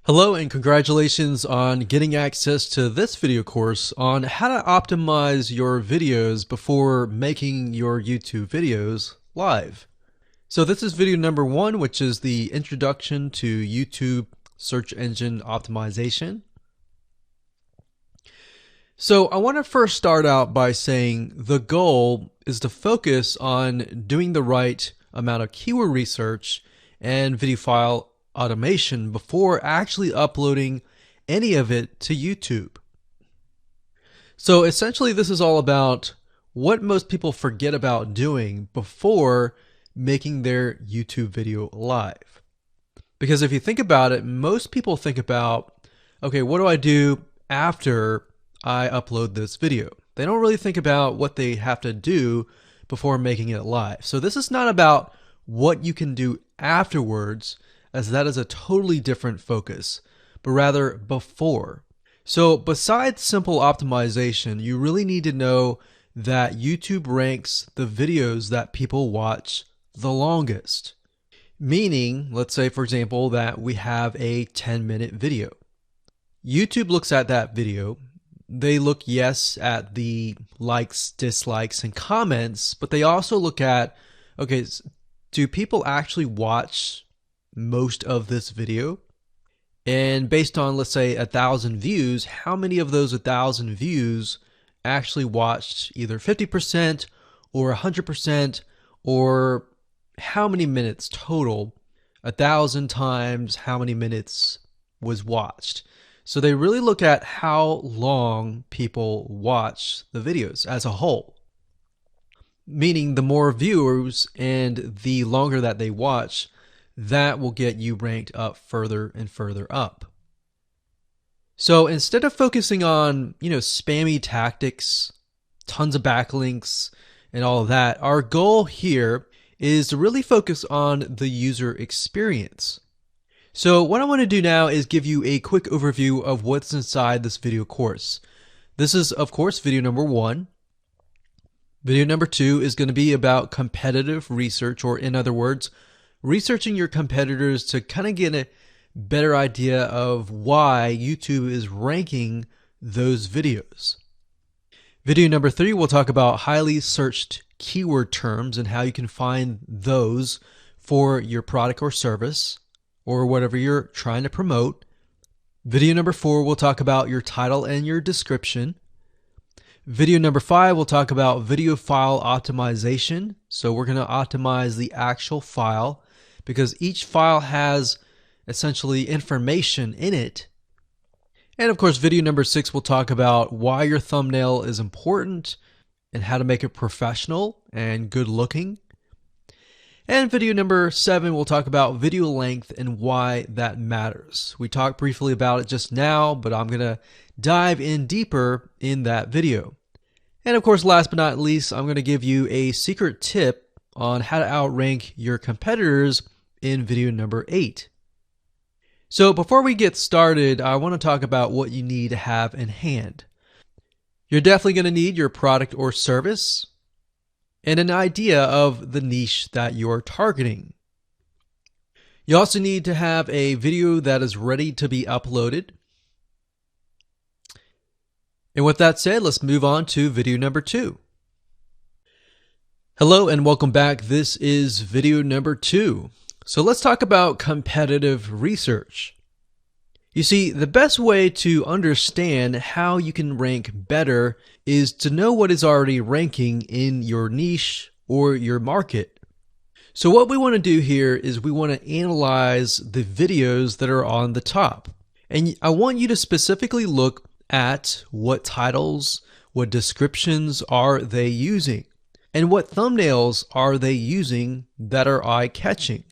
Hello and congratulations on getting access to this video course on how to optimize your videos before making your YouTube videos live. So this is video number 1, which is the introduction to YouTube search engine optimization. So I want to first start out by saying the goal is to focus on doing the right amount of keyword research and video file automation before actually uploading any of it to YouTube. So essentially this is all about what most people forget about doing before making their YouTube video live. Because if you think about it, most people think about, okay, what do I do after I upload this video? They don't really think about what they have to do before making it live. So this is not about what you can do afterwards, as that is a totally different focus, but rather before. So besides simple optimization, you really need to know that YouTube ranks the videos that people watch the longest. Meaning, let's say for example that we have a 10-minute video. YouTube looks at that video. They look, yes, at the likes, dislikes, and comments, but they also look at, okay, do people actually watch most of this video? And based on, let's say, 1,000 views, how many of those 1,000 views actually watched either 50% or 100%, or how many minutes total? 1,000 times how many minutes was watched. So they really look at how long people watch the videos as a whole. Meaning the more viewers and the longer that they watch, that will get you ranked up further and further up. So instead of focusing on, spammy tactics, tons of backlinks, and all of that, our goal here is to really focus on the user experience. So what I want to do now is give you a quick overview of what's inside this video course. This is, of course, video number 1. Video number 2 is going to be about competitive research, or in other words, researching your competitors to kind of get a better idea of why YouTube is ranking those videos. Video number 3, we'll talk about highly searched keyword terms and how you can find those for your product or service or whatever you're trying to promote. Video number 4, we'll talk about your title and your description. Video number 5, we'll talk about video file optimization. So we're going to optimize the actual file, because each file has essentially information in it. And of course, video number 6 will talk about why your thumbnail is important and how to make it professional and good looking. And video number 7 will talk about video length and why that matters. We talked briefly about it just now, but I'm going to dive in deeper in that video. And of course, last but not least, I'm going to give you a secret tip on how to outrank your competitors in video number 8. So before we get started, I want to talk about what you need to have in hand. You're definitely going to need your product or service and an idea of the niche that you're targeting. You also need to have a video that is ready to be uploaded. And with that said, let's move on to video number 2. Hello and welcome back. This is video number 2. So let's talk about competitive research. You see, the best way to understand how you can rank better is to know what is already ranking in your niche or your market. So what we want to do here is we want to analyze the videos that are on the top. And I want you to specifically look at what titles, what descriptions are they using, and what thumbnails are they using that are eye-catching.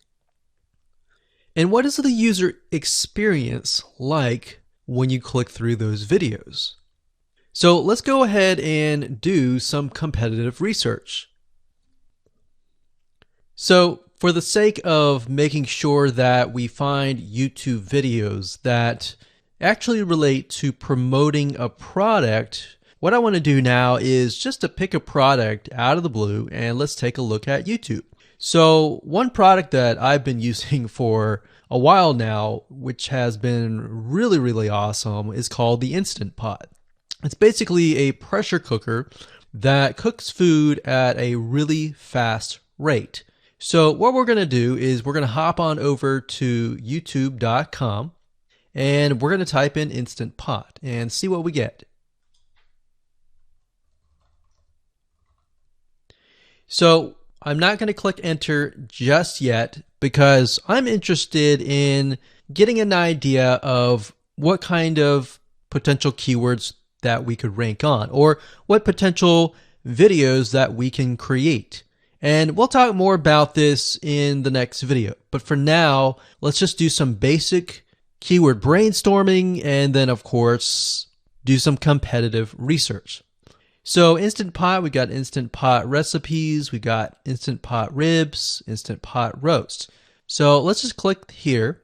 And what is the user experience like when you click through those videos? So let's go ahead and do some competitive research. So for the sake of making sure that we find YouTube videos that actually relate to promoting a product, what I want to do now is just to pick a product out of the blue and let's take a look at YouTube. So one product that I've been using for a while now, which has been really awesome, is called the Instant Pot. It's basically a pressure cooker that cooks food at a really fast rate. So what we're going to do is we're going to hop on over to youtube.com and we're going to type in Instant Pot and see what we get. So I'm not going to click enter just yet because I'm interested in getting an idea of what kind of potential keywords that we could rank on, or what potential videos that we can create. And we'll talk more about this in the next video. But for now, let's just do some basic keyword brainstorming and then, of course, do some competitive research. So Instant Pot, we got Instant Pot recipes, we got Instant Pot ribs, Instant Pot roast. So let's just click here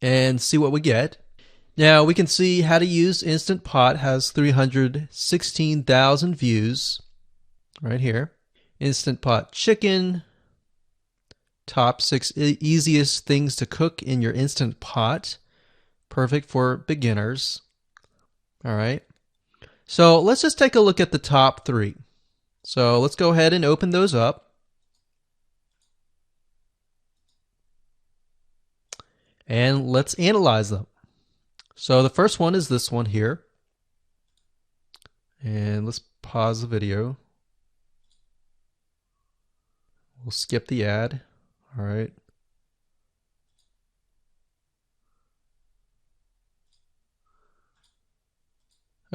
and see what we get. Now we can see how to use Instant Pot has 316,000 views right here. Instant Pot chicken, top 6 easiest things to cook in your Instant Pot. Perfect for beginners. All right. So let's just take a look at the top 3. So let's go ahead and open those up. And let's analyze them. So the first one is this one here. And let's pause the video. We'll skip the ad. All right.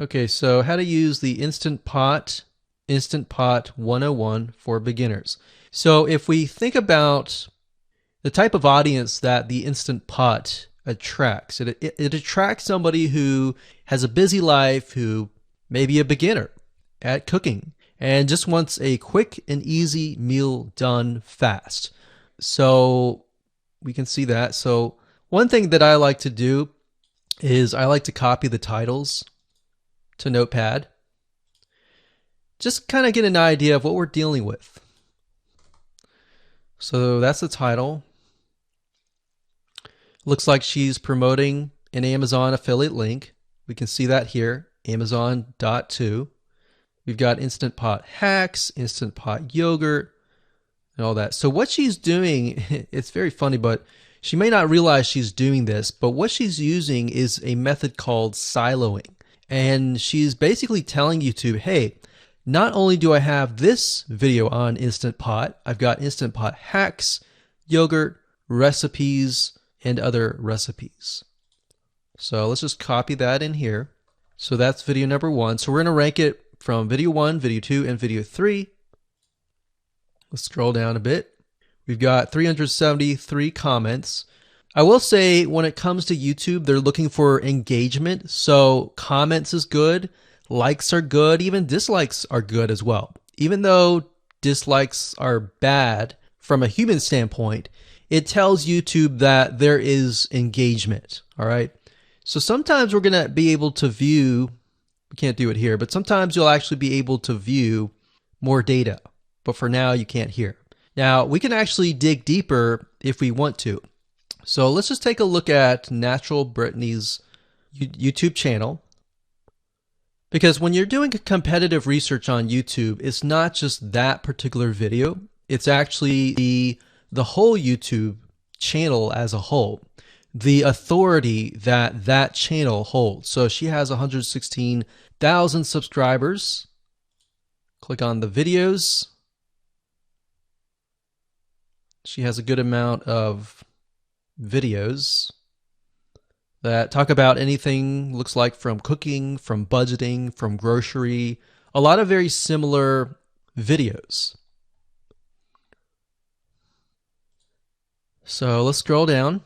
Okay, so how to use the Instant Pot 101 for beginners. So if we think about the type of audience that the Instant Pot attracts, it attracts somebody who has a busy life, who may be a beginner at cooking, and just wants a quick and easy meal done fast. So we can see that. So one thing that I like to do is I like to copy the titles to Notepad. Just kind of get an idea of what we're dealing with. So that's the title. Looks like she's promoting an Amazon affiliate link. We can see that here, Amazon.to. We've got Instant Pot hacks, Instant Pot yogurt, and all that. So what she's doing, it's very funny, but she may not realize she's doing this, but what she's using is a method called siloing. And she's basically telling YouTube, hey, not only do I have this video on Instant Pot, I've got Instant Pot hacks, yogurt, recipes, and other recipes. So let's just copy that in here. So that's video number 1. So we're going to rank it from video 1, video 2, and video 3. Let's scroll down a bit. We've got 373 comments. I will say when it comes to YouTube, they're looking for engagement. So comments is good, likes are good, even dislikes are good as well. Even though dislikes are bad from a human standpoint, it tells YouTube that there is engagement. All right. So sometimes we're going to be able to view, we can't do it here, but sometimes you'll actually be able to view more data. But for now, you can't hear. Now, we can actually dig deeper if we want to. So let's just take a look at Natural Brittany's YouTube channel. Because when you're doing competitive research on YouTube, it's not just that particular video. It's actually the whole YouTube channel as a whole. The authority that that channel holds. So she has 116,000 subscribers. Click on the videos. She has a good amount of videos that talk about anything, looks like from cooking, from budgeting, from grocery, a lot of very similar videos. So let's scroll down.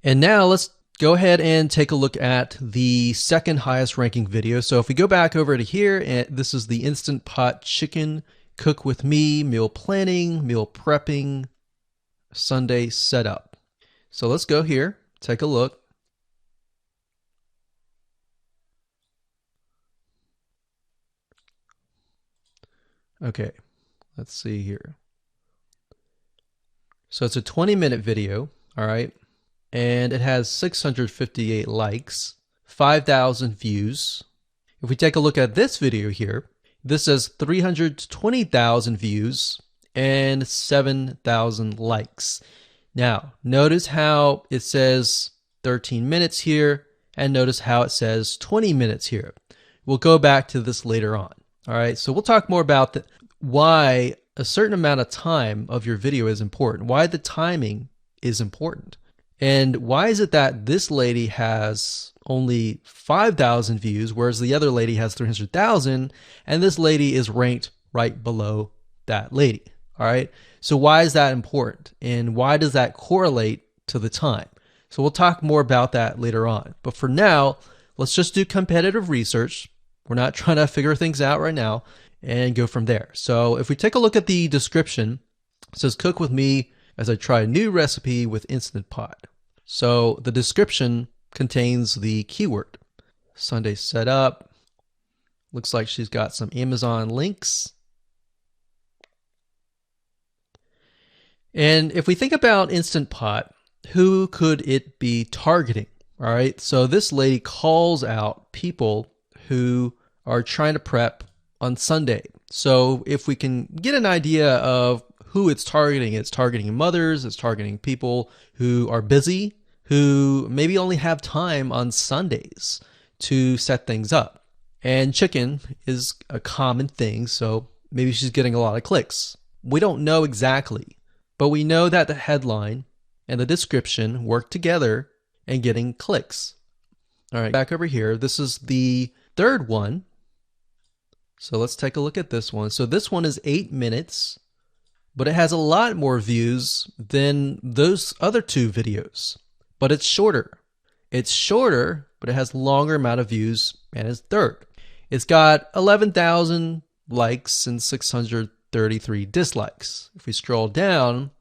And now let's go ahead and take a look at the second highest ranking video. So if we go back over to here, and this is the Instant Pot chicken, cook with me, meal planning, meal prepping, Sunday setup. So let's go here, take a look. Okay, let's see here. So it's a 20-minute video, all right? And it has 658 likes, 5,000 views. If we take a look at this video here, this has 320,000 views and 7,000 likes. Now, notice how it says 13 minutes here, and notice how it says 20 minutes here. We'll go back to this later on. All right, so we'll talk more about why a certain amount of time of your video is important, why the timing is important. And why is it that this lady has only 5,000 views, whereas the other lady has 300,000, and this lady is ranked right below that lady? All right, so why is that important, and why does that correlate to the time? So we'll talk more about that later on. But for now, let's just do competitive research. We're not trying to figure things out right now, and go from there. So if we take a look at the description, it says cook with me as I try a new recipe with Instant Pot. So the description contains the keyword. Sunday setup. Looks like she's got some Amazon links. And if we think about Instant Pot, who could it be targeting? All right, so this lady calls out people who are trying to prep on Sunday. So if we can get an idea of who it's targeting mothers, it's targeting people who are busy, who maybe only have time on Sundays to set things up. And chicken is a common thing, so maybe she's getting a lot of clicks. We don't know exactly, but we know that the headline and the description work together and getting clicks. All right, back over here, this is the third one. So let's take a look at this one. So this one is 8 minutes, but it has a lot more views than those other two videos, but it's shorter. It's shorter, but it has longer amount of views, and it's third. It's got 11,000 likes and 633 dislikes. If we scroll down,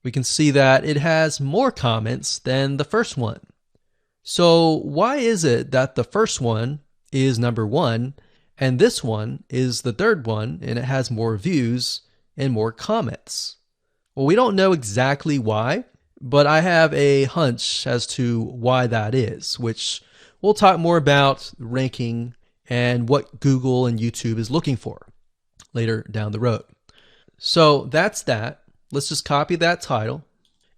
we can see that it has more comments than the first one. So why is it that the first one is number one and this one is the third one and it has more views and more comments? Well, we don't know exactly why, but I have a hunch as to why that is, which we'll talk more about ranking and what Google and YouTube is looking for later down the road. So that's that. Let's just copy that title.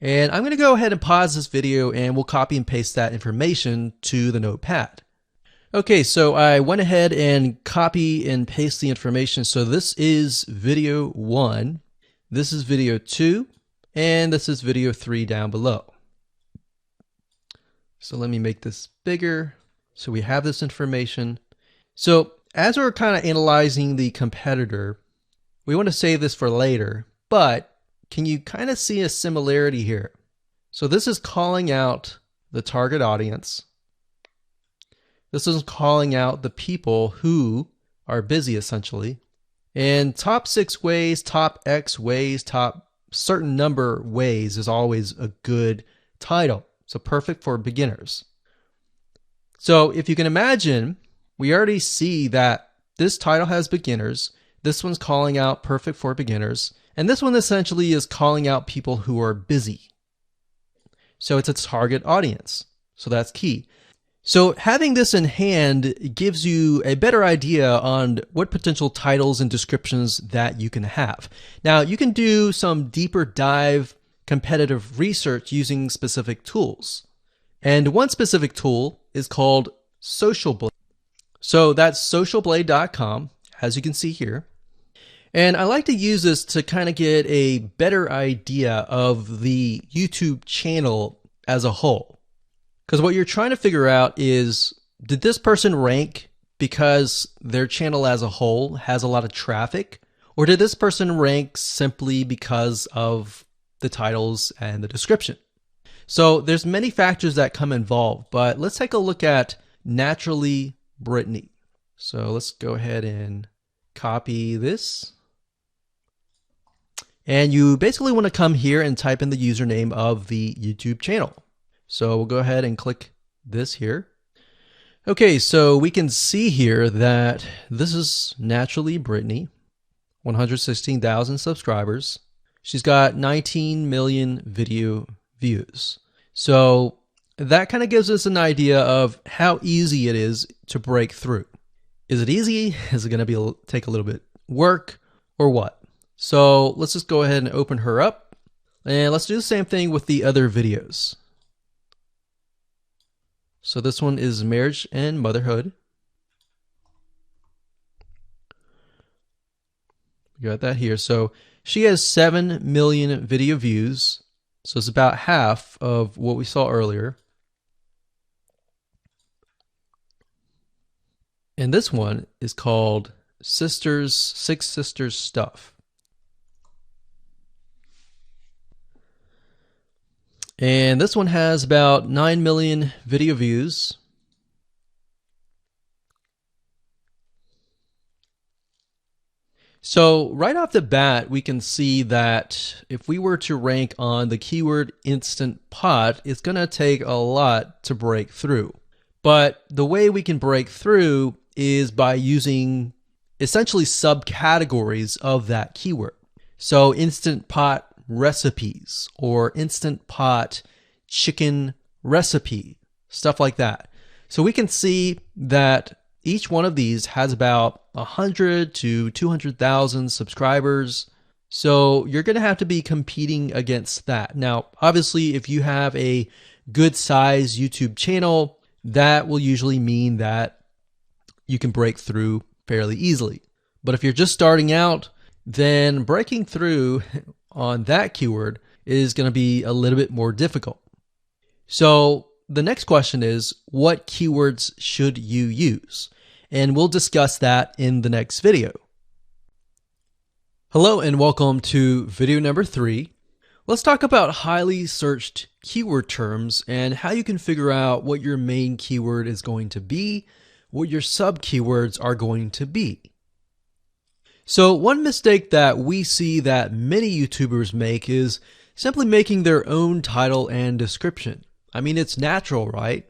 And I'm going to go ahead and pause this video and we'll copy and paste that information to the notepad. Okay, so I went ahead and copy and paste the information. So this is video 1, this is video 2, and this is video 3 down below. So let me make this bigger. So we have this information. So as we're kind of analyzing the competitor, we want to save this for later, but can you kind of see a similarity here? So this is calling out the target audience. This is calling out the people who are busy, essentially. And top 6 ways, top X ways, top certain number ways is always a good title. So perfect for beginners. So if you can imagine, we already see that this title has beginners. This one's calling out perfect for beginners. And this one essentially is calling out people who are busy. So it's a target audience. So that's key. So having this in hand gives you a better idea on what potential titles and descriptions that you can have. Now, you can do some deeper dive competitive research using specific tools. And one specific tool is called Social Blade. So that's socialblade.com, as you can see here. And I like to use this to kind of get a better idea of the YouTube channel as a whole. Because what you're trying to figure out is, did this person rank because their channel as a whole has a lot of traffic? Or did this person rank simply because of the titles and the description? So there's many factors that come involved, but let's take a look at Naturally Brittany. So let's go ahead and copy this. And you basically want to come here and type in the username of the YouTube channel. So we'll go ahead and click this here. Okay, so we can see here that this is Naturally Brittany, 116,000 subscribers. She's got 19 million video views. So that kind of gives us an idea of how easy it is to break through. Is it easy? Is it going to take a little bit work or what? So let's just go ahead and open her up, and let's do the same thing with the other videos. So this one is marriage and motherhood. We got that here. So she has 7 million video views. So it's about half of what we saw earlier. And this one is called Six Sisters Stuff. And this one has about 9 million video views. So right off the bat, we can see that if we were to rank on the keyword Instant Pot, it's going to take a lot to break through. But the way we can break through is by using essentially subcategories of that keyword. So Instant Pot recipes or Instant Pot chicken recipe, stuff like that. So we can see that each one of these has about 100 to 200,000 subscribers. So you're going to have to be competing against that. Now, obviously, if you have a good size YouTube channel, that will usually mean that you can break through fairly easily. But if you're just starting out, then breaking through on that keyword is going to be a little bit more difficult. So the next question is, what keywords should you use? And we'll discuss that in the next video. Hello and welcome to video number 3. Let's talk about highly searched keyword terms and how you can figure out what your main keyword is going to be, what your sub keywords are going to be. So one mistake that we see that many YouTubers make is simply making their own title and description. I mean, it's natural, right?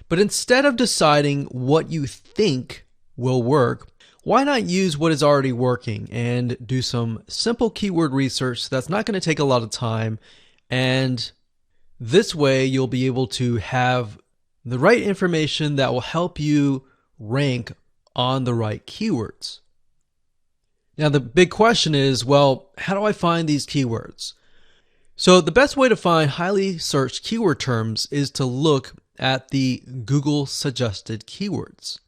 But instead of deciding what you think will work, why not use what is already working and do some simple keyword research that's not going to take a lot of time, and this way you'll be able to have the right information that will help you rank on the right keywords. Now the big question is, well, how do I find these keywords? So the best way to find highly searched keyword terms is to look at the Google suggested keywords.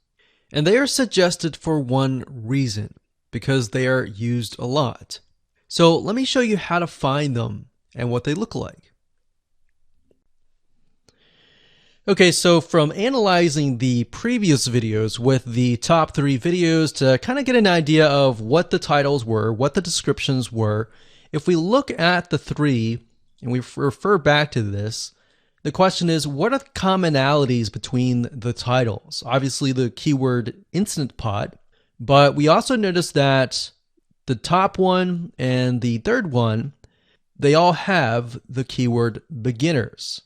And they are suggested for one reason, because they are used a lot. So let me show you how to find them and what they look like. Okay, so from analyzing the previous videos with the top 3 videos to kind of get an idea of what the titles were, what the descriptions were, if we look at the 3 and we refer back to this, the question is, what are the commonalities between the titles? Obviously the keyword Instant Pot, but we also notice that the top one and the third one, they all have the keyword beginners.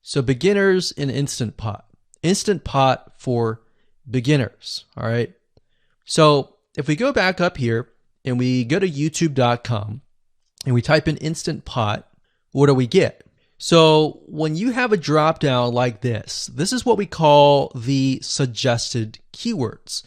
So beginners in Instant Pot. Instant Pot for beginners, all right? So if we go back up here and we go to youtube.com and we type in Instant Pot, what do we get? So when you have a drop down like this is what we call the suggested keywords.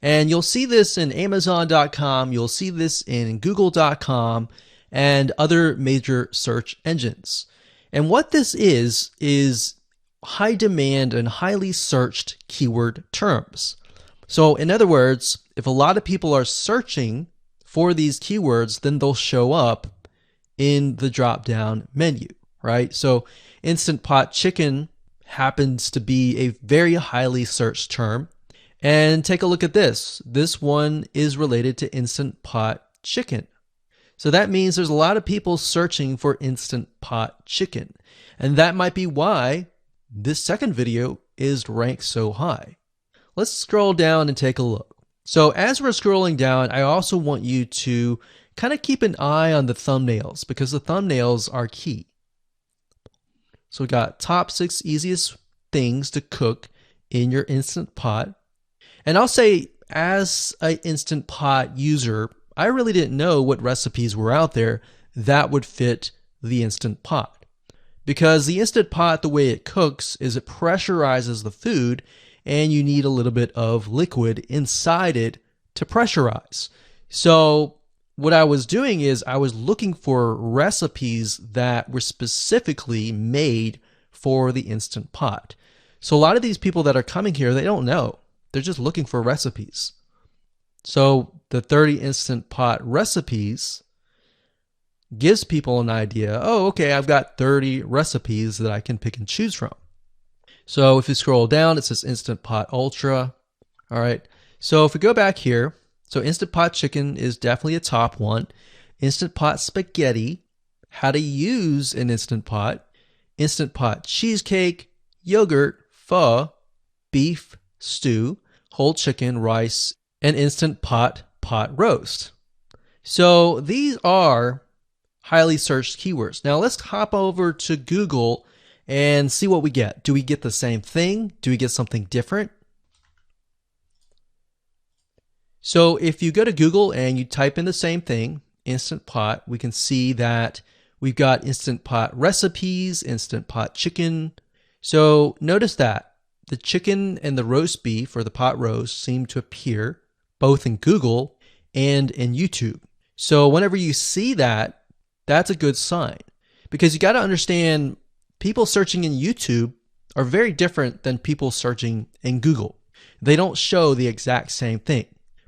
And you'll see this in Amazon.com, you'll see this in Google.com and other major search engines. And what this is high demand and highly searched keyword terms. So in other words, if a lot of people are searching for these keywords, then they'll show up in the drop down menu. Right? So Instant Pot chicken happens to be a very highly searched term. And take a look at this. This one is related to Instant Pot chicken. So that means there's a lot of people searching for Instant Pot chicken. And that might be why this second video is ranked so high. Let's scroll down and take a look. So as we're scrolling down, I also want you to kind of keep an eye on the thumbnails, because the thumbnails are key. So we got top 6 easiest things to cook in your Instant Pot. And I'll say, as an Instant Pot user, I really didn't know what recipes were out there that would fit the Instant Pot. Because the Instant Pot, the way it cooks is it pressurizes the food, and you need a little bit of liquid inside it to pressurize. So what I was doing is I was looking for recipes that were specifically made for the Instant Pot. So a lot of these people that are coming here, they don't know. They're just looking for recipes. So the 30 Instant Pot recipes gives people an idea. Oh, okay, I've got 30 recipes that I can pick and choose from. So if you scroll down, it says Instant Pot Ultra. All right. So if we go back here, so Instant Pot Chicken is definitely a top one. Instant Pot Spaghetti, how to use an Instant Pot. Instant Pot Cheesecake, Yogurt, Pho, Beef Stew, Whole Chicken, Rice, and Instant Pot Pot Roast. So these are highly searched keywords. Now let's hop over to Google and see what we get. Do we get the same thing? Do we get something different? So if you go to Google and you type in the same thing, Instant Pot, we can see that we've got Instant Pot recipes, Instant Pot chicken. So notice that the chicken and the roast beef or the pot roast seem to appear both in Google and in YouTube. So whenever you see that, that's a good sign, because you got to understand people searching in YouTube are very different than people searching in Google. They don't show the exact same thing.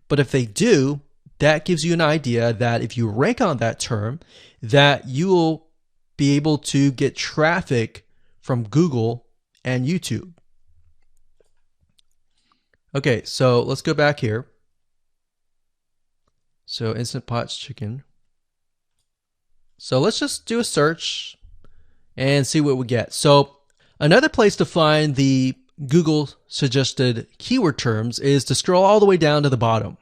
But if they do, that gives you an idea that if you rank on that term, that you will be able to get traffic from Google and YouTube. Okay, so let's go back here. So Instant Pot Chicken. So let's just do a search and see what we get. So another place to find the Google suggested keyword terms is to scroll all the way down to the bottom.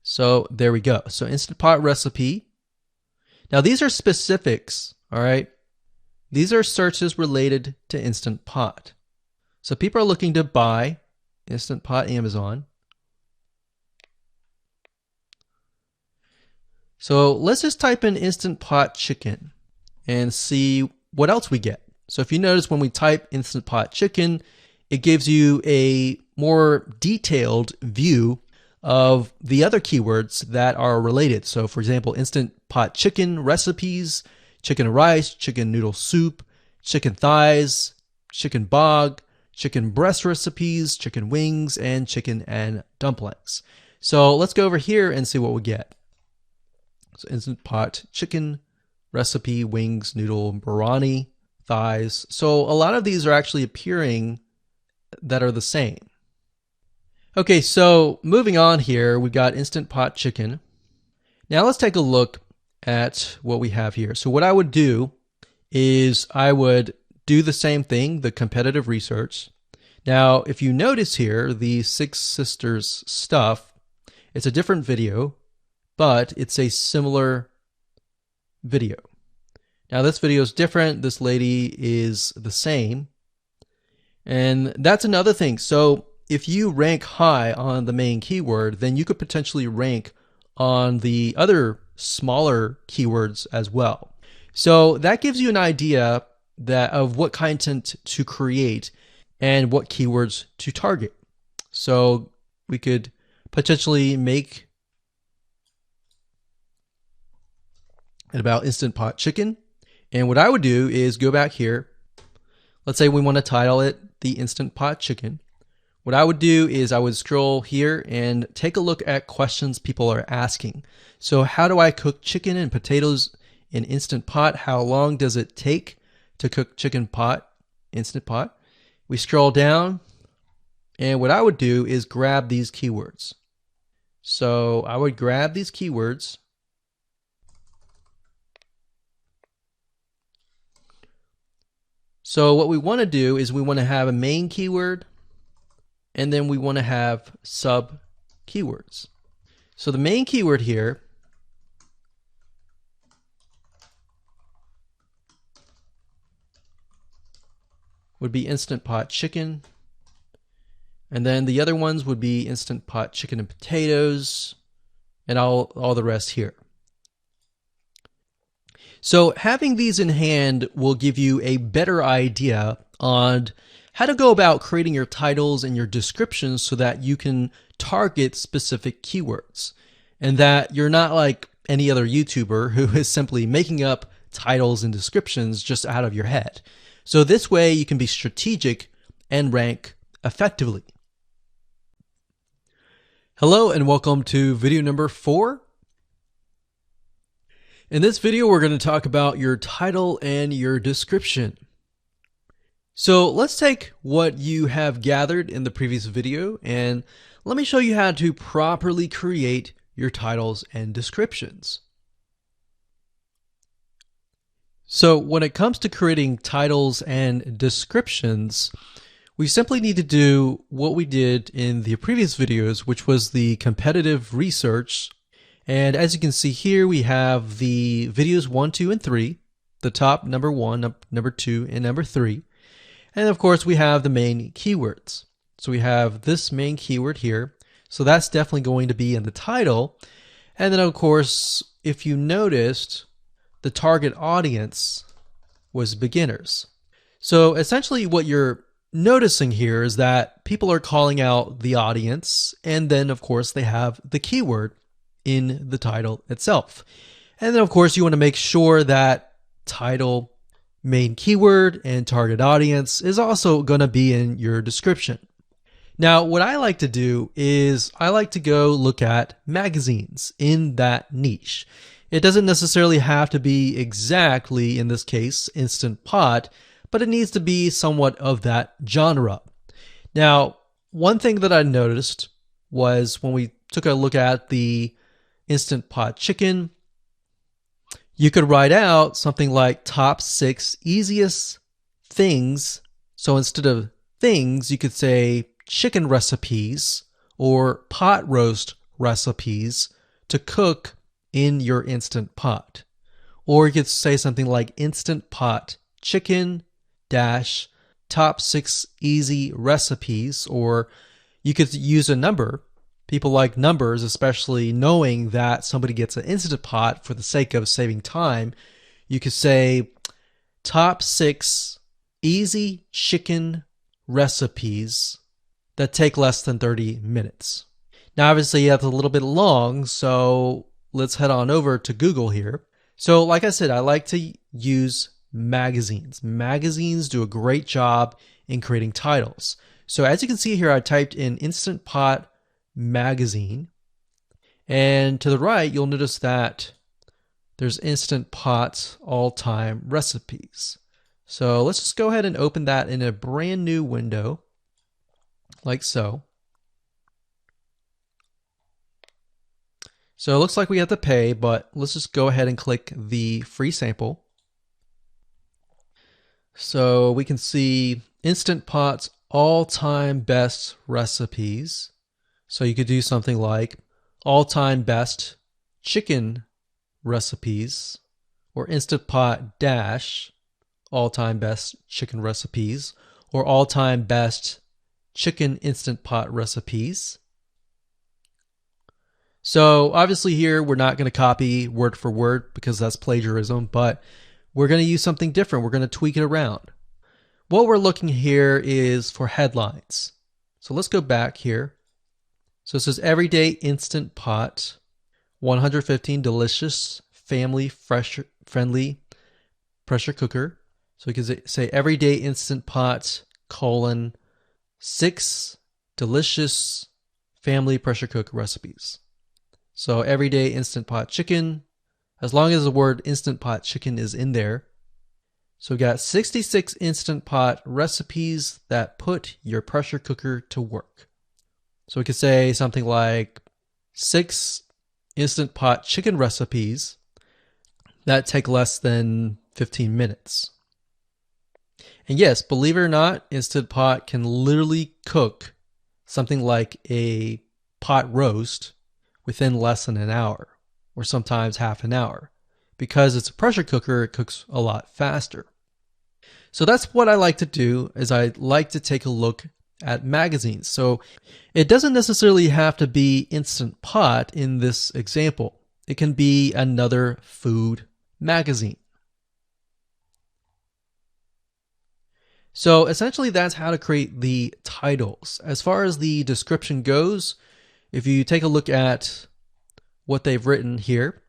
So there we go. So Instant Pot recipe. Now these are specifics, all right? These are searches related to Instant Pot. So people are looking to buy Instant Pot Amazon. So let's just type in Instant Pot Chicken and see what else we get. So if you notice, when we type Instant Pot Chicken, it gives you a more detailed view of the other keywords that are related. So for example, Instant Pot Chicken recipes, chicken rice, chicken noodle soup, chicken thighs, chicken bog, chicken breast recipes, chicken wings, and chicken and dumplings. So let's go over here and see what we get. So Instant Pot Chicken recipe, wings, noodle, biryani, thighs. So a lot of these are actually appearing that are the same. Okay, so moving on here, we've got Instant Pot Chicken. Now let's take a look at what we have here. So what I would do is I would do the same thing, the competitive research. Now, if you notice here, the Six Sisters stuff, it's a different video, but it's a similar video. Now this video is different. This lady is the same. And that's another thing. So if you rank high on the main keyword, then you could potentially rank on the other smaller keywords as well. So that gives you an idea that of what content to create and what keywords to target. So we could potentially make it about Instant Pot Chicken. And what I would do is go back here. Let's say we want to title it the Instant Pot Chicken. What I would do is I would scroll here and take a look at questions people are asking. So how do I cook chicken and potatoes in Instant Pot? How long does it take to cook chicken pot, Instant Pot? We scroll down, and what I would do is grab these keywords. So I would grab these keywords. So what we want to do is we want to have a main keyword, and then we want to have sub keywords. So the main keyword here would be Instant Pot Chicken. And then the other ones would be Instant Pot chicken and potatoes, and all the rest here. So having these in hand will give you a better idea on how to go about creating your titles and your descriptions so that you can target specific keywords, and that you're not like any other YouTuber who is simply making up titles and descriptions just out of your head. So this way you can be strategic and rank effectively. Hello and welcome to video number 4. In this video, we're going to talk about your title and your description. So let's take what you have gathered in the previous video and let me show you how to properly create your titles and descriptions. So when it comes to creating titles and descriptions, we simply need to do what we did in the previous videos, which was the competitive research. And as you can see here, we have the videos 1, 2, and 3, the top number 1, number 2, and number 3. And of course, we have the main keywords. So we have this main keyword here. So that's definitely going to be in the title. And then of course, if you noticed, the target audience was beginners. So essentially what you're noticing here is that people are calling out the audience, and then of course they have the keyword in the title itself. And then of course you want to make sure that title, main keyword, and target audience is also going to be in your description. Now what I like to do is I like to go look at magazines in that niche. It doesn't necessarily have to be exactly, in this case, Instant Pot, but it needs to be somewhat of that genre. Now, one thing that I noticed was when we took a look at the Instant Pot chicken, you could write out something like top 6 easiest things. So instead of things, you could say chicken recipes or pot roast recipes to cook in your Instant Pot. Or you could say something like Instant Pot chicken dash top 6 easy recipes, or you could use a number. People like numbers, especially knowing that somebody gets an Instant Pot for the sake of saving time. You could say top 6 easy chicken recipes that take less than 30 minutes. Now obviously that's a little bit long, so let's head on over to Google here. So like I said, I like to use magazines. Magazines do a great job in creating titles. So as you can see here, I typed in Instant Pot magazine, and to the right you'll notice that there's Instant Pot all-time recipes. So let's just go ahead and open that in a brand new window like so. So it looks like we have to pay, but let's just go ahead and click the free sample. So we can see Instant Pot's all-time best recipes. So you could do something like all-time best chicken recipes, or Instant Pot dash all-time best chicken recipes, or all-time best chicken Instant Pot recipes. So obviously here we're not going to copy word for word because that's plagiarism, but we're going to use something different. We're going to tweak it around. What we're looking here is for headlines. So let's go back here. So it says everyday Instant Pot, 115 delicious, family friendly pressure cooker. So we can say everyday Instant Pot, 6 delicious family pressure cook recipes. So everyday Instant Pot chicken, as long as the word Instant Pot chicken is in there. So we got 66 Instant Pot recipes that put your pressure cooker to work. So we could say something like 6 Instant Pot chicken recipes that take less than 15 minutes. And yes, believe it or not, Instant Pot can literally cook something like a pot roast within less than an hour, or sometimes half an hour. Because it's a pressure cooker, it cooks a lot faster. So that's what I like to do, is I like to take a look at magazines. So it doesn't necessarily have to be Instant Pot in this example. It can be another food magazine. So essentially that's how to create the titles. As far as the description goes, if you take a look at what they've written here,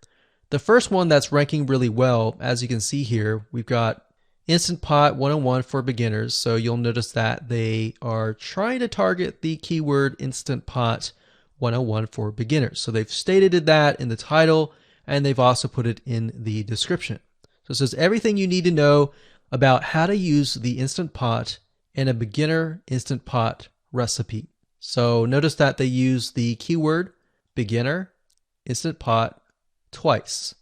the first one that's ranking really well, as you can see here, we've got Instant Pot 101 for beginners. So you'll notice that they are trying to target the keyword Instant Pot 101 for beginners. So they've stated that in the title, and they've also put it in the description. So it says everything you need to know about how to use the Instant Pot in a beginner Instant Pot recipe. So notice that they use the keyword beginner Instant Pot twice.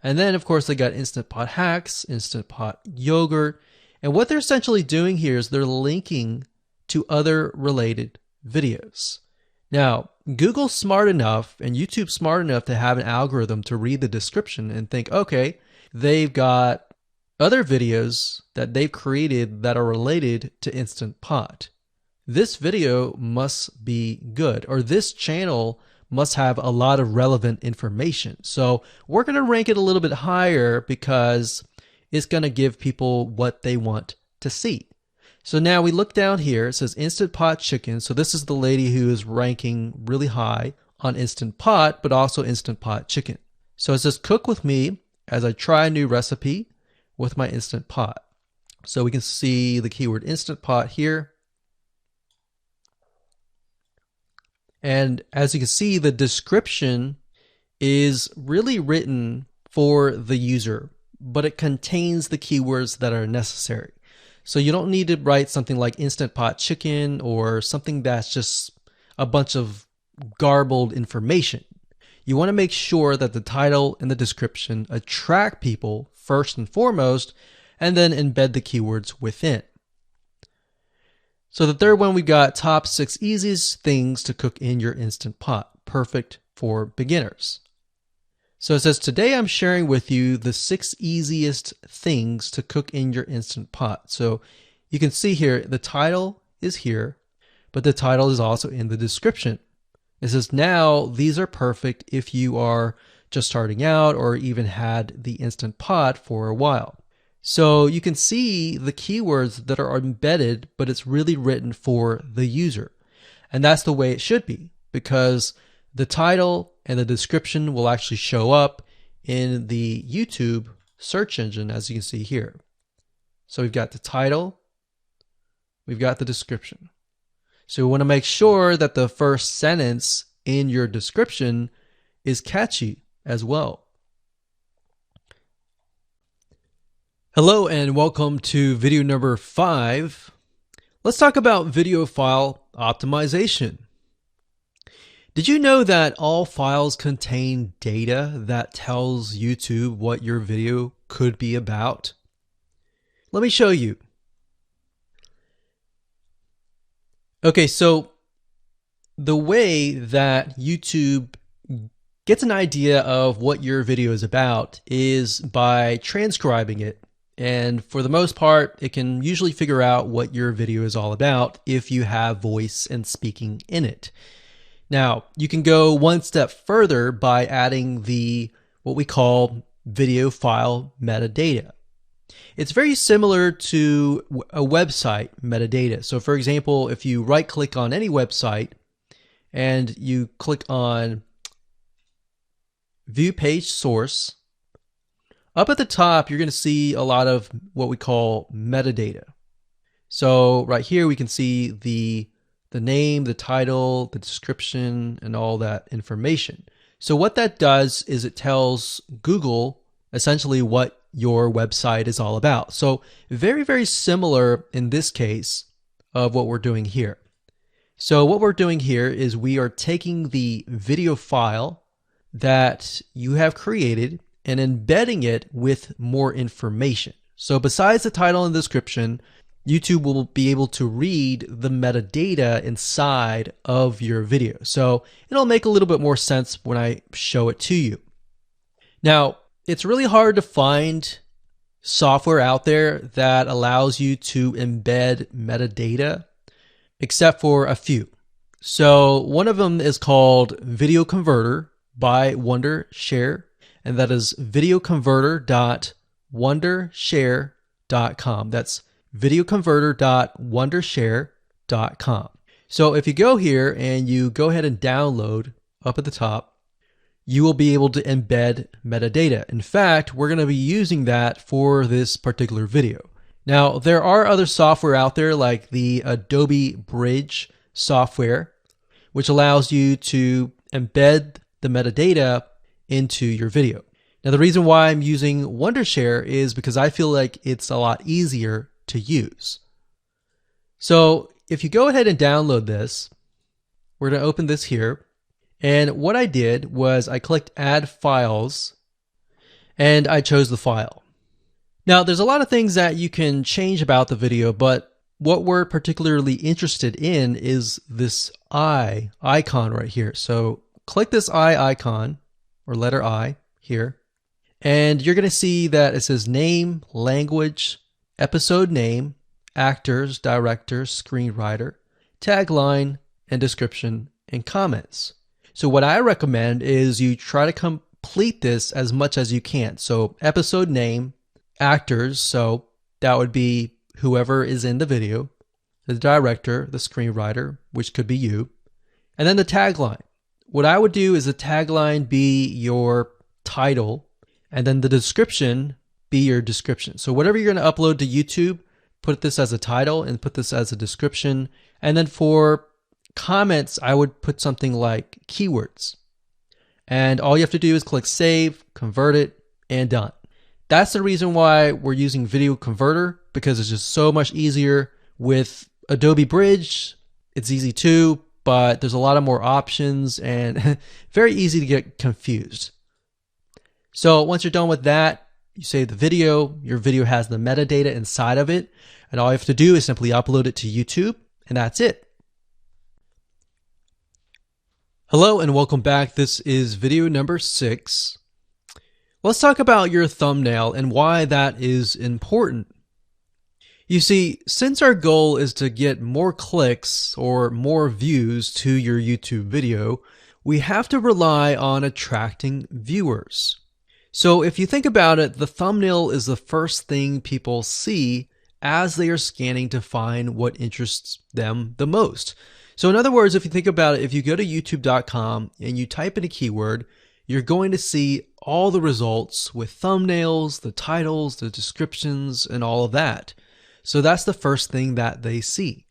And then of course they got Instant Pot hacks, Instant Pot yogurt. And what they're essentially doing here is they're linking to other related videos. Now, Google's smart enough and YouTube's smart enough to have an algorithm to read the description and think, okay, they've got other videos that they've created that are related to Instant Pot. This video must be good, or this channel must have a lot of relevant information. So we're going to rank it a little bit higher because it's going to give people what they want to see. So now we look down here, it says Instant Pot Chicken. So this is the lady who is ranking really high on Instant Pot, but also Instant Pot Chicken. So it says cook with me as I try a new recipe with my Instant Pot. So we can see the keyword Instant Pot here. And as you can see, the description is really written for the user, but it contains the keywords that are necessary. So you don't need to write something like Instant Pot Chicken or something that's just a bunch of garbled information. You want to make sure that the title and the description attract people first and foremost, and then embed the keywords within. So the third one, we got top 6 easiest things to cook in your Instant Pot, perfect for beginners. So it says, today I'm sharing with you the 6 easiest things to cook in your Instant Pot. So you can see here, the title is here, but the title is also in the description. It says, now these are perfect if you are just starting out or even had the Instant Pot for a while. So you can see the keywords that are embedded, but it's really written for the user. And that's the way it should be, because the title and the description will actually show up in the YouTube search engine, as you can see here. So we've got the title, we've got the description. So we want to make sure that the first sentence in your description is catchy as well. Hello and welcome to video number 5. Let's talk about video file optimization. Did you know that all files contain data that tells YouTube what your video could be about? Let me show you. Okay, so the way that YouTube gets an idea of what your video is about is by transcribing it. And for the most part, it can usually figure out what your video is all about if you have voice and speaking in it. Now, you can go one step further by adding what we call video file metadata. It's very similar to a website metadata. So for example, if you right click on any website and you click on View Page Source, up at the top, you're going to see a lot of what we call metadata. So right here, we can see the name, the title, the description, and all that information. So what that does is it tells Google essentially what your website is all about. So very, very similar in this case of what we're doing here. So what we're doing here is we are taking the video file that you have created and embedding it with more information. So besides the title and description, YouTube will be able to read the metadata inside of your video. So it'll make a little bit more sense when I show it to you. Now, it's really hard to find software out there that allows you to embed metadata except for a few. So one of them is called Video Converter by WonderShare, and that is videoconverter.wondershare.com. That's videoconverter.wondershare.com. So if you go here and you go ahead and download up at the top, you will be able to embed metadata. In fact, we're going to be using that for this particular video. Now, there are other software out there like the Adobe Bridge software, which allows you to embed the metadata into your video. Now, the reason why I'm using WonderShare is because I feel like it's a lot easier to use. So if you go ahead and download this, we're going to open this here. And what I did was I clicked Add Files, and I chose the file. Now, there's a lot of things that you can change about the video, but what we're particularly interested in is this I icon right here. So click this I icon, or letter I here, and you're going to see that it says name, language, episode name, actors, director, screenwriter, tagline, and description, and comments. So what I recommend is you try to complete this as much as you can. So episode name, actors, so that would be whoever is in the video, the director, the screenwriter, which could be you, and then the tagline. What I would do is the tagline be your title, and then the description be your description. So whatever you're going to upload to YouTube, put this as a title and put this as a description. And then for comments, I would put something like keywords. And all you have to do is click save, convert it, and done. That's the reason why we're using Video Converter, because it's just so much easier. With Adobe Bridge, it's easy too, but there's a lot of more options and very easy to get confused. So once you're done with that, you save the video, your video has the metadata inside of it, and all you have to do is simply upload it to YouTube, and that's it. Hello and welcome back. This is video number 6. Let's talk about your thumbnail and why that is important. You see, since our goal is to get more clicks or more views to your YouTube video, we have to rely on attracting viewers. So if you think about it, the thumbnail is the first thing people see as they are scanning to find what interests them the most. So in other words, if you think about it, if you go to youtube.com and you type in a keyword, you're going to see all the results with thumbnails, the titles, the descriptions, and all of that. So that's the first thing that they see.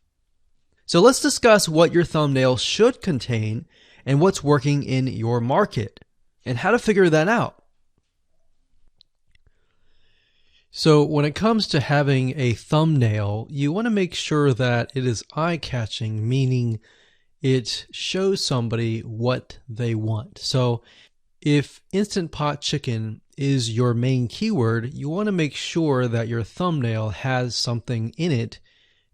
So let's discuss what your thumbnail should contain and what's working in your market and how to figure that out. So when it comes to having a thumbnail, you want to make sure that it is eye-catching, meaning it shows somebody what they want. So if Instant Pot Chicken is your main keyword, you want to make sure that your thumbnail has something in it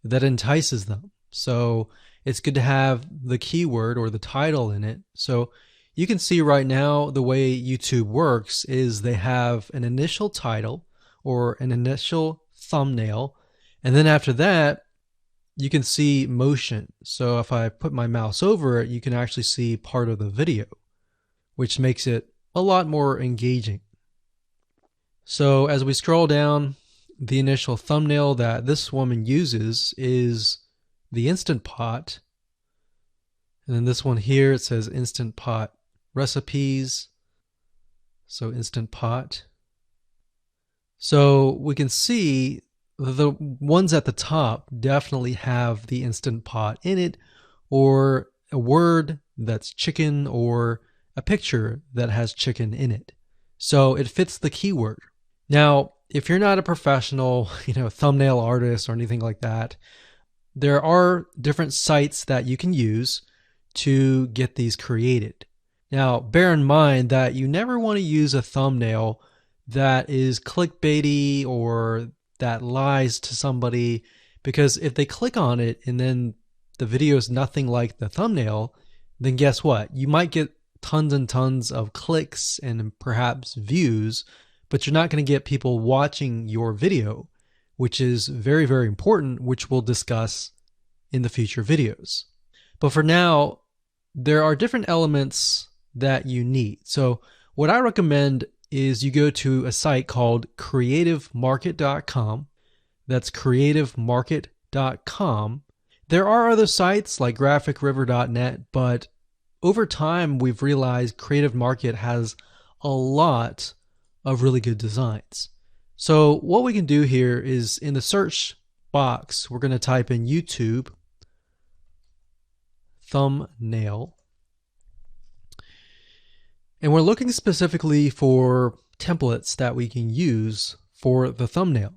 that entices them. So it's good to have the keyword or the title in it. So you can see right now the way YouTube works is they have an initial title or an initial thumbnail, and then after that you can see motion. So if I put my mouse over it, you can actually see part of the video, which makes it a lot more engaging. So as we scroll down, the initial thumbnail that this woman uses is the Instant Pot, and then this one here, it says Instant Pot recipes, so Instant Pot. So we can see the ones at the top definitely have the Instant Pot in it, or a word that's chicken, or a picture that has chicken in it. So it fits the keyword. Now, if you're not a professional, thumbnail artist or anything like that, there are different sites that you can use to get these created. Now, bear in mind that you never want to use a thumbnail that is clickbaity or that lies to somebody, because if they click on it and then the video is nothing like the thumbnail, then guess what? You might get tons and tons of clicks and perhaps views, but you're not going to get people watching your video, which is very, very important, which we'll discuss in the future videos. But for now, there are different elements that you need. So what I recommend is you go to a site called creativemarket.com. That's creativemarket.com. There are other sites like graphicriver.net, but over time we've realized Creative Market has a lot of really good designs. So what we can do here is in the search box, we're going to type in YouTube thumbnail. And we're looking specifically for templates that we can use for the thumbnail.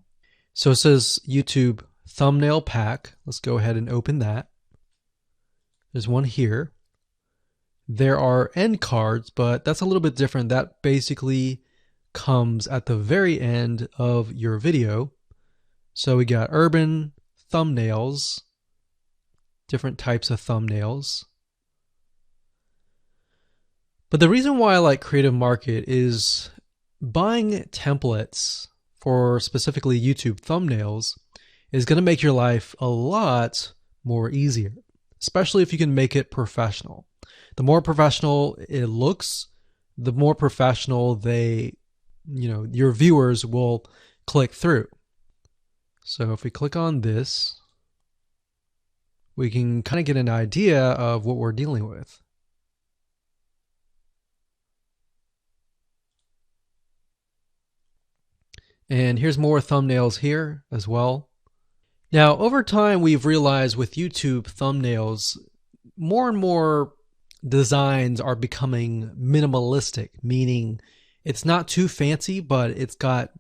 So it says YouTube thumbnail pack. Let's go ahead and open that. There's one here. There are end cards, but that's a little bit different. That basically comes at the very end of your video. So we got urban thumbnails, different types of thumbnails. But the reason why I like Creative Market is buying templates for specifically YouTube thumbnails is going to make your life a lot more easier, especially if you can make it professional. The more professional it looks, the more professional your viewers will click through. So if we click on this, we can kind of get an idea of what we're dealing with. And here's more thumbnails here as well. Now, over time, we've realized with YouTube thumbnails, more and more designs are becoming minimalistic, meaning it's not too fancy, but it's got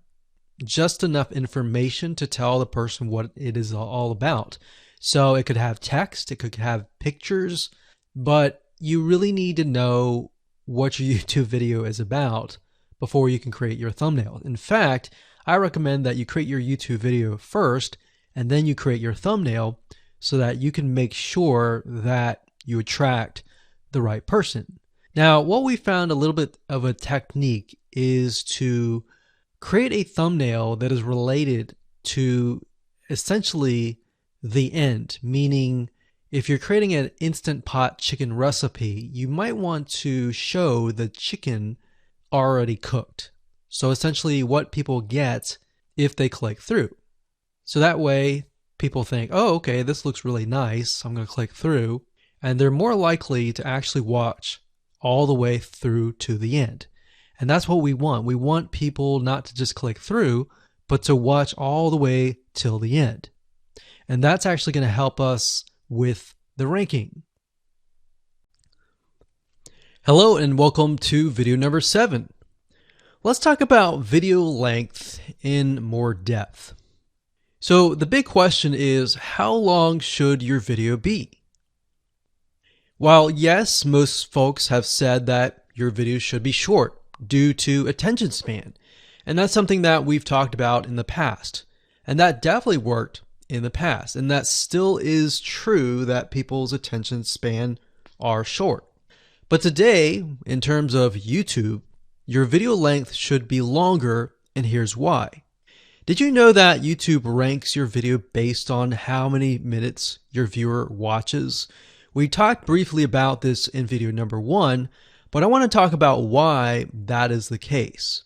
just enough information to tell the person what it is all about. So it could have text, it could have pictures, but you really need to know what your YouTube video is about before you can create your thumbnail. In fact, I recommend that you create your YouTube video first and then you create your thumbnail so that you can make sure that you attract the right person. Now, what we found a little bit of a technique is to create a thumbnail that is related to essentially the end, meaning if you're creating an Instant Pot chicken recipe, you might want to show the chicken already cooked. So essentially what people get if they click through. So that way people think, oh, okay, this looks really nice. I'm going to click through. And they're more likely to actually watch all the way through to the end. And that's what we want. We want people not to just click through, but to watch all the way till the end. And that's actually going to help us with the ranking. Hello and welcome to video number 7. Let's talk about video length in more depth. So the big question is, how long should your video be? While yes, most folks have said that your video should be short due to attention span, and that's something that we've talked about in the past, and that definitely worked in the past, and that still is true that people's attention span are short. But today, in terms of YouTube, your video length should be longer, and here's why. Did you know that YouTube ranks your video based on how many minutes your viewer watches? We talked briefly about this in video number 1, but I want to talk about why that is the case.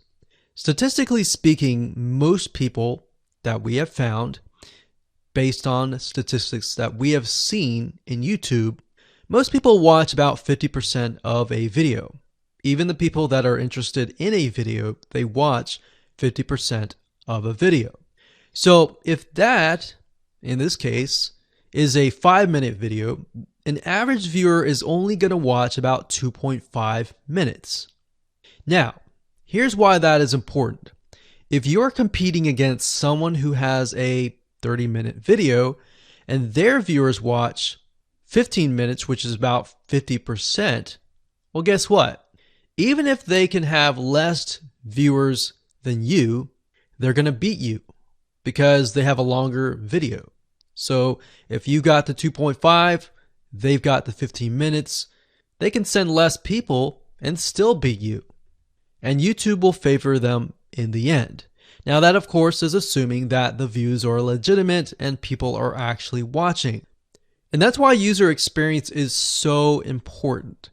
Statistically speaking, most people that we have found, based on statistics that we have seen in YouTube, most people watch about 50% of a video. Even the people that are interested in a video, they watch 50% of a video. So if that, in this case, is a 5-minute video, an average viewer is only going to watch about 2.5 minutes. Now, here's why that is important. If you're competing against someone who has a 30-minute video and their viewers watch 15 minutes, which is about 50%, well, guess what? Even if they can have less viewers than you, they're going to beat you because they have a longer video. So if you got the 2.5, they've got the 15 minutes, they can send less people and still beat you. And YouTube will favor them in the end. Now that, of course, is assuming that the views are legitimate and people are actually watching. And that's why user experience is so important.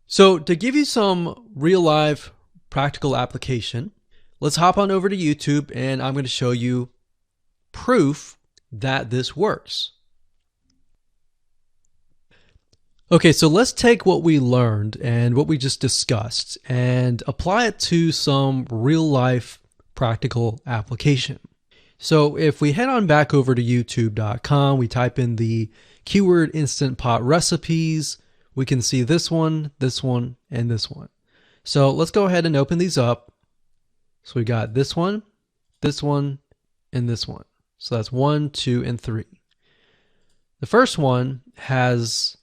So to give you some real life practical application, let's hop on over to YouTube and I'm going to show you proof that this works. Okay, so let's take what we learned and what we just discussed and apply it to some real life practical application. So if we head on back over to youtube.com, we type in the keyword Instant Pot recipes, we can see this one, and this one. So let's go ahead and open these up. So we got this one, and this one. So that's 1, 2, and 3. The first one has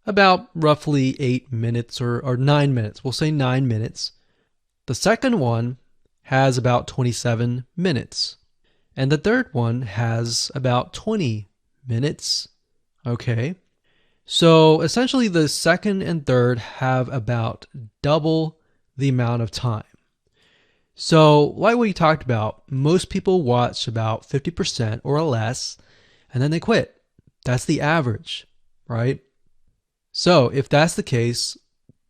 about roughly 8 minutes or 9 minutes. We'll say 9 minutes. The second one has about 27 minutes. And the third one has about 20 minutes. Okay. So essentially the second and third have about double the amount of time. So like we talked about, most people watch about 50% or less, and then they quit. That's the average, right? So if that's the case,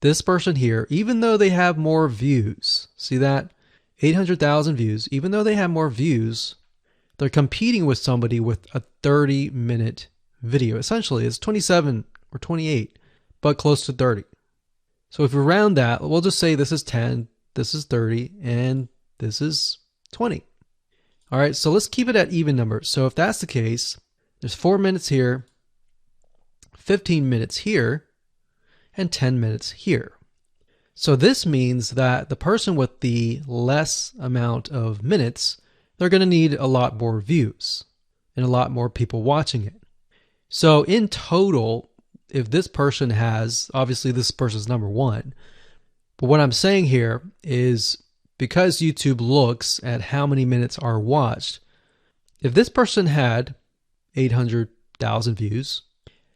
this person here, even though they have more views, see that? 800,000 views, even though they have more views, they're competing with somebody with a 30-minute video. Essentially, it's 27 or 28, but close to 30. So if we round that, we'll just say this is 10, this is 30, and this is 20. All right, so let's keep it at even numbers. So if that's the case, there's 4 minutes here, 15 minutes here, and 10 minutes here. So this means that the person with the less amount of minutes, they're going to need a lot more views and a lot more people watching it. So in total, if this person has, obviously this person's number one, but what I'm saying here is because YouTube looks at how many minutes are watched, if this person had 800,000 views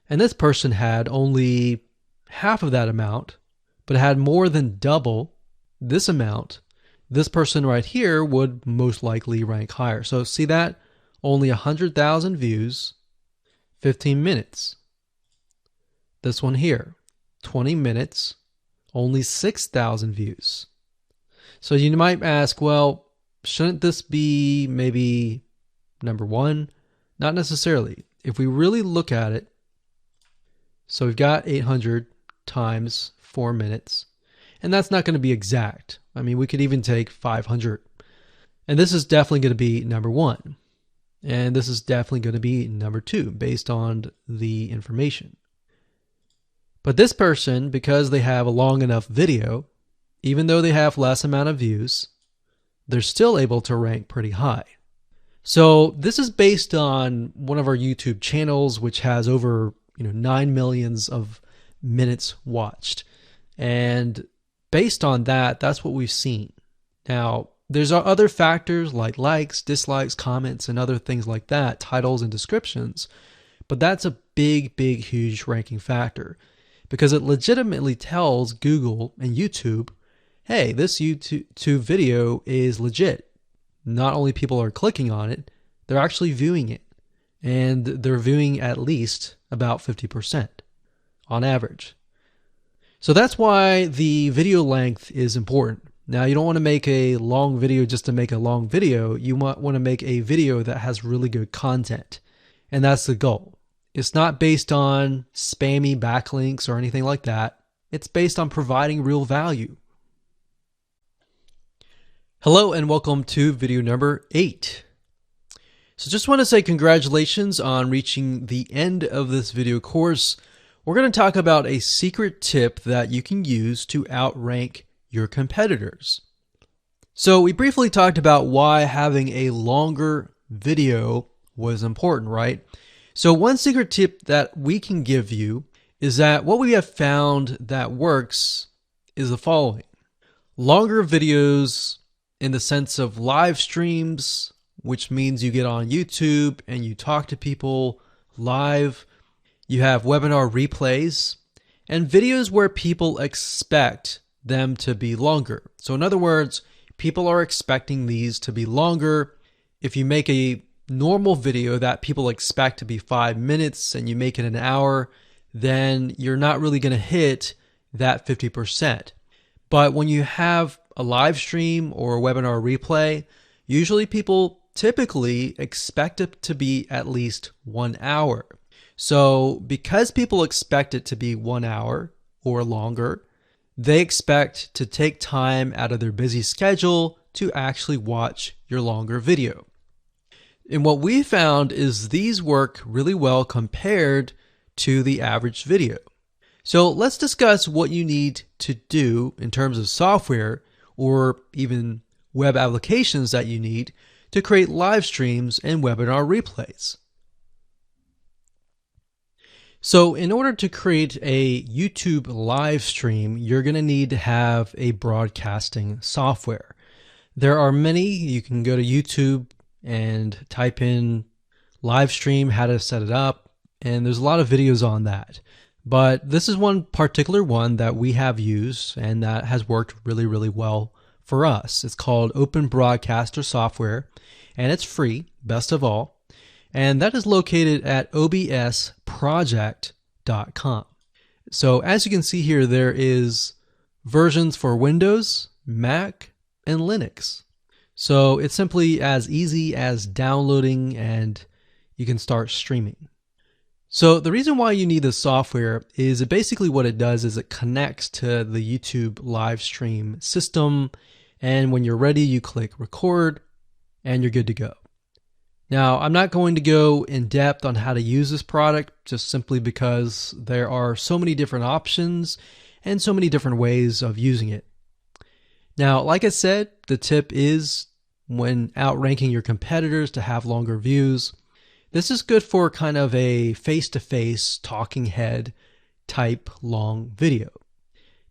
and this person had only half of that amount, but had more than double this amount, this person right here would most likely rank higher. So see that? Only 100,000 views, 15 minutes. This one here, 20 minutes, only 6,000 views. So you might ask, well, shouldn't this be maybe number one? Not necessarily. If we really look at it, so we've got 800 times 4 minutes, and that's not going to be exact. I mean, we could even take 500. And this is definitely going to be number one. And this is definitely going to be number two based on the information. But this person, because they have a long enough video, even though they have less amount of views, they're still able to rank pretty high. So this is based on one of our YouTube channels, which has over 9 million of minutes watched. And based on that, that's what we've seen. Now, there's other factors like likes, dislikes, comments, and other things like that, titles and descriptions. But that's a big, huge ranking factor because it legitimately tells Google and YouTube, hey, this YouTube video is legit. Not only people are clicking on it, they're actually viewing it. And they're viewing at least about 50% on average. So that's why the video length is important. Now, you don't want to make a long video just to make a long video. You want to make a video that has really good content. And that's the goal. It's not based on spammy backlinks or anything like that. It's based on providing real value. Hello and welcome to video number 8. So just want to say congratulations on reaching the end of this video course. We're going to talk about a secret tip that you can use to outrank your competitors. So we briefly talked about why having a longer video was important, right? So one secret tip that we can give you is that what we have found that works is the following. Longer videos in the sense of live streams, which means you get on YouTube and you talk to people live. You have webinar replays and videos where people expect them to be longer. So in other words, people are expecting these to be longer. If you make a normal video that people expect to be 5 minutes and you make it an hour, then you're not really going to hit that 50%. But when you have a live stream or a webinar replay, usually people typically expect it to be at least 1 hour. So because people expect it to be 1 hour or longer, they expect to take time out of their busy schedule to actually watch your longer video. And what we found is these work really well compared to the average video. So let's discuss what you need to do in terms of software or even web applications that you need to create live streams and webinar replays. So in order to create a YouTube live stream, you're going to need to have a broadcasting software. There are many. You can go to YouTube and type in live stream, how to set it up, and there's a lot of videos on that. But this is one particular one that we have used and that has worked really, really well for us. It's called Open Broadcaster Software, and it's free, best of all. And that is located at WsProject.com. So as you can see here, there is versions for Windows, Mac, and Linux. So it's simply as easy as downloading and you can start streaming. So the reason why you need this software is basically what it does is it connects to the YouTube live stream system, and when you're ready, you click record and you're good to go. Now, I'm not going to go in depth on how to use this product just simply because there are so many different options and so many different ways of using it. Now, like I said, the tip is when outranking your competitors to have longer views. This is good for kind of a face-to-face talking head type long video.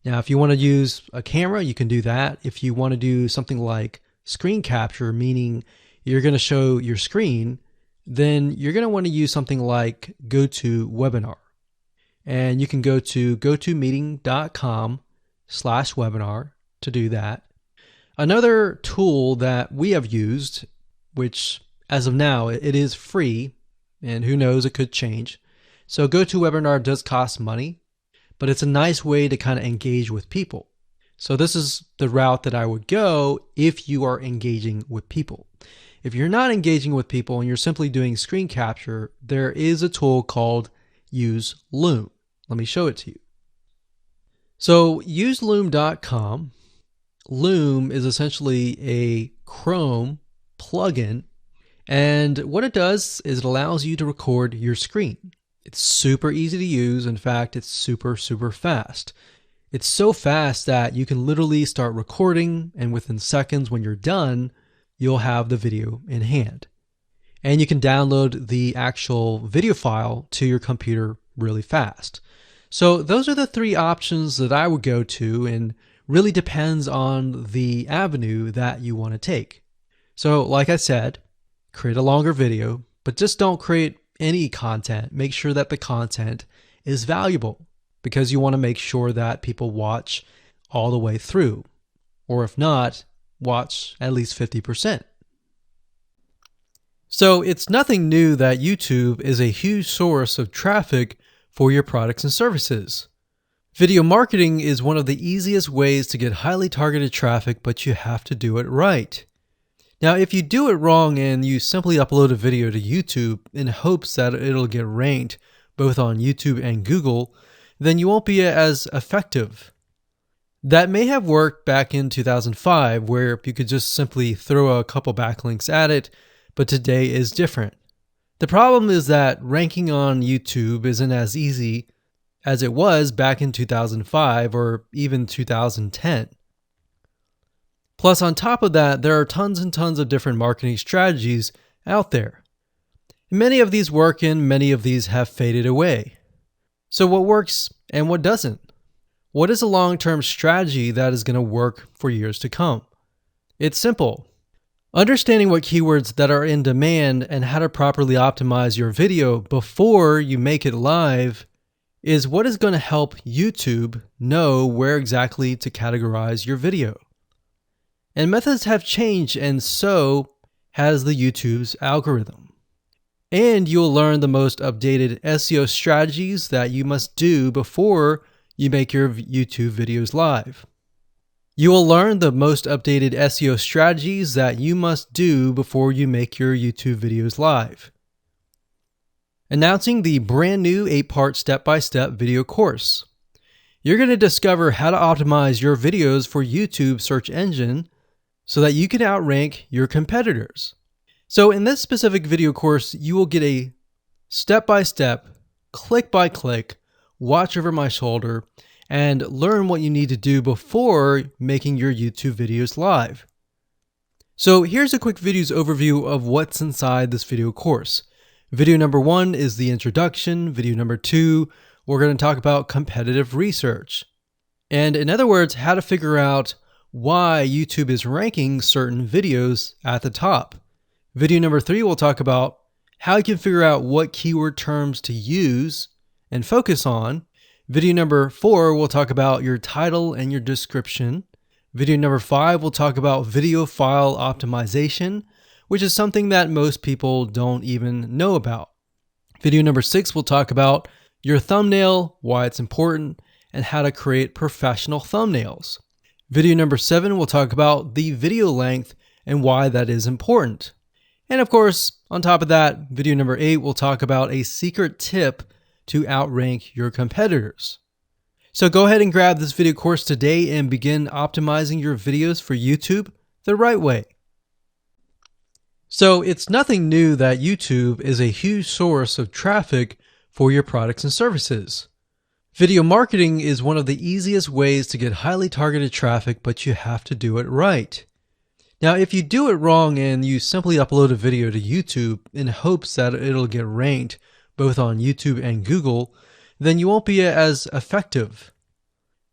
Now, if you want to use a camera, you can do that. If you want to do something like screen capture, meaning you're going to show your screen, then you're going to want to use something like GoToWebinar. And you can go to gotomeeting.com/webinar to do that. Another tool that we have used, which as of now, it is free, and who knows, it could change. So GoToWebinar does cost money, but it's a nice way to kind of engage with people. So this is the route that I would go if you are engaging with people. If you're not engaging with people and you're simply doing screen capture, there is a tool called Use Loom. Let me show it to you. So useloom.com. Loom is essentially a Chrome plugin, and what it does is it allows you to record your screen. It's super easy to use. In fact, it's super, super fast. It's so fast that you can literally start recording, and within seconds when you're done, you'll have the video in hand. And you can download the actual video file to your computer really fast. So those are the three options that I would go to, and really depends on the avenue that you want to take. So like I said, create a longer video, but just don't create any content. Make sure that the content is valuable, because you want to make sure that people watch all the way through, or if not, watch at least 50%. So it's nothing new that YouTube is a huge source of traffic for your products and services. Video marketing is one of the easiest ways to get highly targeted traffic, but you have to do it right. Now, if you do it wrong and you simply upload a video to YouTube in hopes that it'll get ranked both on YouTube and Google, then you won't be as effective. That may have worked back in 2005, where you could just simply throw a couple backlinks at it, but today is different. The problem is that ranking on YouTube isn't as easy as it was back in 2005 or even 2010. Plus, on top of that, there are tons and tons of different marketing strategies out there. Many of these work and many of these have faded away. So what works and what doesn't? What is a long-term strategy that is going to work for years to come? It's simple. Understanding what keywords that are in demand and how to properly optimize your video before you make it live is what is going to help YouTube know where exactly to categorize your video. And methods have changed, and so has the YouTube's algorithm. And you'll learn the most updated SEO strategies that you must do before you make your YouTube videos live. You will learn the most updated SEO strategies that you must do before you make your YouTube videos live. Announcing the brand new 8-part step-by-step video course. You're going to discover how to optimize your videos for YouTube search engine so that you can outrank your competitors. So in this specific video course, you will get a step-by-step, click-by-click, watch over my shoulder, and learn what you need to do before making your YouTube videos live. So here's a quick video's overview of what's inside this video course. Video number 1 is the introduction. Video number 2, we're going to talk about competitive research. And in other words, how to figure out why YouTube is ranking certain videos at the top. Video number 3, we'll talk about how you can figure out what keyword terms to use and focus on. Video number 4, we'll talk about your title and your description. Video number 5, we'll talk about video file optimization, which is something that most people don't even know about. Video number 6, we'll talk about your thumbnail, why it's important, and how to create professional thumbnails. Video number 7, we'll talk about the video length and why that is important. And of course, on top of that, video number 8, we'll talk about a secret tip to outrank your competitors. So go ahead and grab this video course today and begin optimizing your videos for YouTube the right way. So it's nothing new that YouTube is a huge source of traffic for your products and services. Video marketing is one of the easiest ways to get highly targeted traffic, but you have to do it right. Now, if you do it wrong and you simply upload a video to YouTube in hopes that it'll get ranked both on YouTube and Google, then you won't be as effective.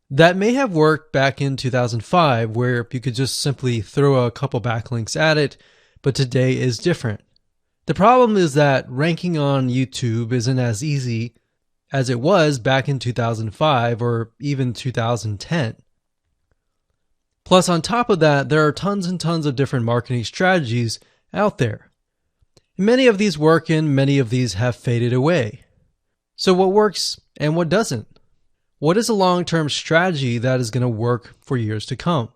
That may have worked back in 2005 where you could just simply throw a couple backlinks at it, but today is different. The problem is that ranking on YouTube isn't as easy as it was back in 2005 or even 2010. Plus, on top of that, there are tons and tons of different marketing strategies out there. Many of these work and many of these have faded away. So what works and what doesn't? What is a long-term strategy that is going to work for years to come?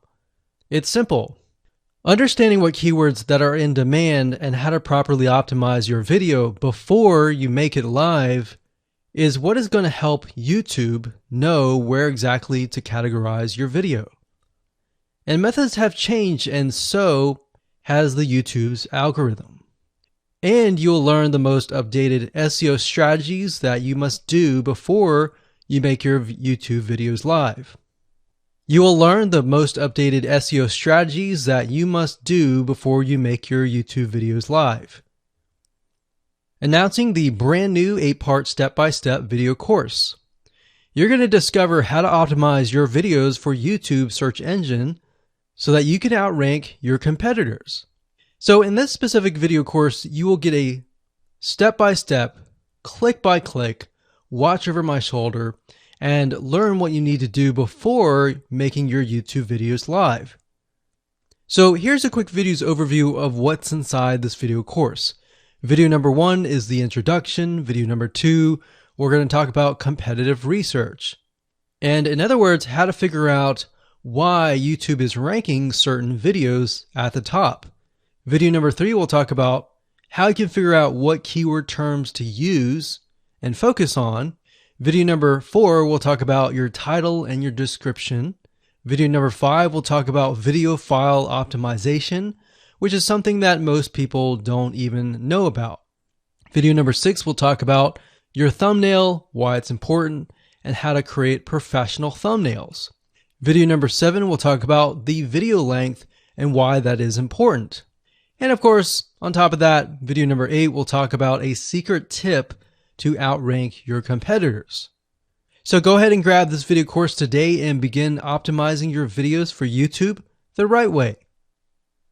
It's simple. Understanding what keywords that are in demand and how to properly optimize your video before you make it live is what is going to help YouTube know where exactly to categorize your video. And methods have changed, and so has the YouTube's algorithm. And you'll learn the most updated SEO strategies that you must do before you make your YouTube videos live. You will learn the most updated SEO strategies that you must do before you make your YouTube videos live. Announcing the brand new 8-part step-by-step video course. You're going to discover how to optimize your videos for YouTube search engine so that you can outrank your competitors. So in this specific video course, you will get a step-by-step, click-by-click, watch over my shoulder, and learn what you need to do before making your YouTube videos live. So here's a quick video's overview of what's inside this video course. Video number 1 is the introduction. Video number 2, we're going to talk about competitive research. And in other words, how to figure out why YouTube is ranking certain videos at the top. Video number 3, we'll talk about how you can figure out what keyword terms to use and focus on. Video number 4, we'll talk about your title and your description. Video number 5, we'll talk about video file optimization, which is something that most people don't even know about. Video number 6, we'll talk about your thumbnail, why it's important, and how to create professional thumbnails. Video number 7, we'll talk about the video length and why that is important. And of course, on top of that, video number 8, we'll talk about a secret tip to outrank your competitors. So go ahead and grab this video course today and begin optimizing your videos for YouTube the right way.